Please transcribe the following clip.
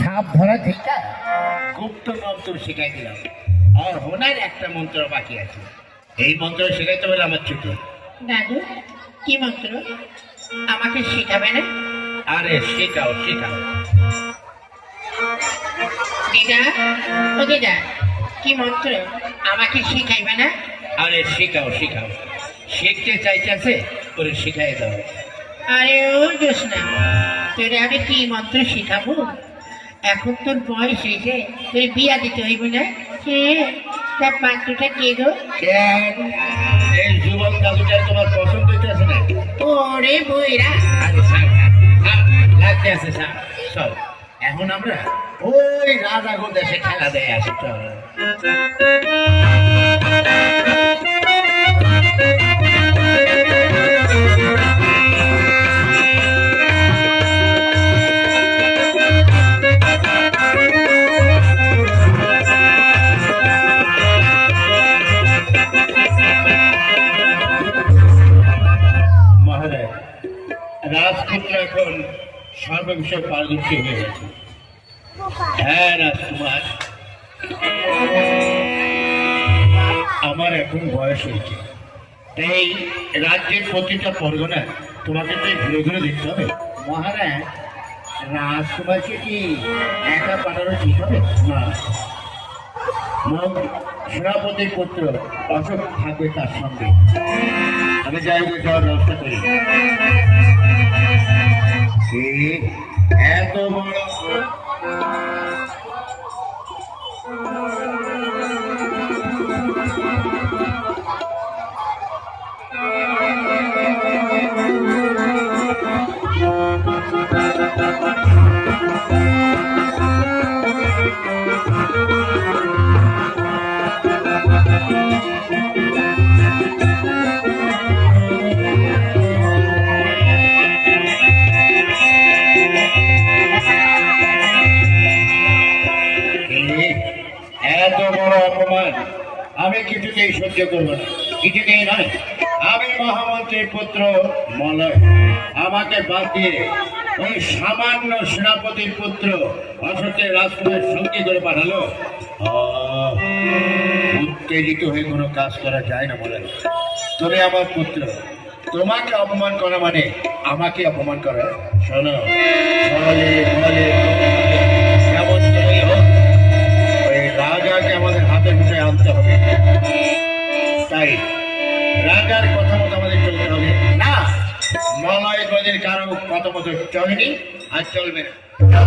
সাপ ধরা ঠিক না? গুপ্ত মন্ত্র শিখাই দিলাম, আর হোনার একটা মন্ত্র বাকি আছে। এই মন্ত্র শেখাইতে বলে আমার ছুটি। দাদু, কি মন্ত্র? আমাকে শেখাবে না? আরে শেখাও শেখাও। দিদা, ও দিদা, কি মন্ত্র? আমাকে শিখাইবে না? আরে শেখাও শেখাও, শিখতে চাইতেছে করে শিখাই দাও। আরে ও জোসনা, তোরে আমি কি মন্ত্র শিখাবো? এখন তোর বয়স হয়েছে, তোর বিয়া দিতে হইব না? কে তার মন্ত্রটা কে গো? কেন এই যুবক দাদুটার তোমার পছন্দ হইতেছে না? ওরে বইরা, আরে স্যার লাগতে আছে স্যার সব। এখন আমরা ওই রাজাগো দেশে খেলা দেয় আসি। চল মহারাজ, রাজপুত্র এখন সর্ববিষয়ে পারদর্শী হয়ে গেছে। হ্যাঁ রাজকুমার, আমার এখন বয়স হয়েছে, তাই রাজ্যের প্রতিটা পরগনা তোমাকে তো ঘুরে ঘুরে দেখতে হবে। মহারাজ, রাজকুমারকে কি একা পাঠানো ঠিক হবে? না, সেনাপতির পুত্র অশোক থাকবে তার সঙ্গে। আমি যাই হোক যাওয়ার ব্যবস্থা করি। এত বড় অপমান আমি কিছুতেই সহ্য করবো না, কিছুতেই নয়। আমি মহামন্ত্রীর পুত্র মলয়, আমাকে বাদ দিয়ে ওই সামান্য সেনাপতির পুত্র অশোকের রাজকুমার সঙ্গী করে পাঠালো। উত্তেজিত হয়ে কোনো কাজ করা যায় না মলয়। তবে আমার পুত্র, তোমাকে অপমান করা মানে আমাকে অপমান করা। শোনো, ফলে ফলে কেমন করেই হোক ওই রাজাকে আমাদের হাতে মুঠে আনতে হবে। তাই রাজার কথা মতো আমাদের চলতে হবে। না, মলয় গজের কারো কথা মতো চলেনি আর চলবে না।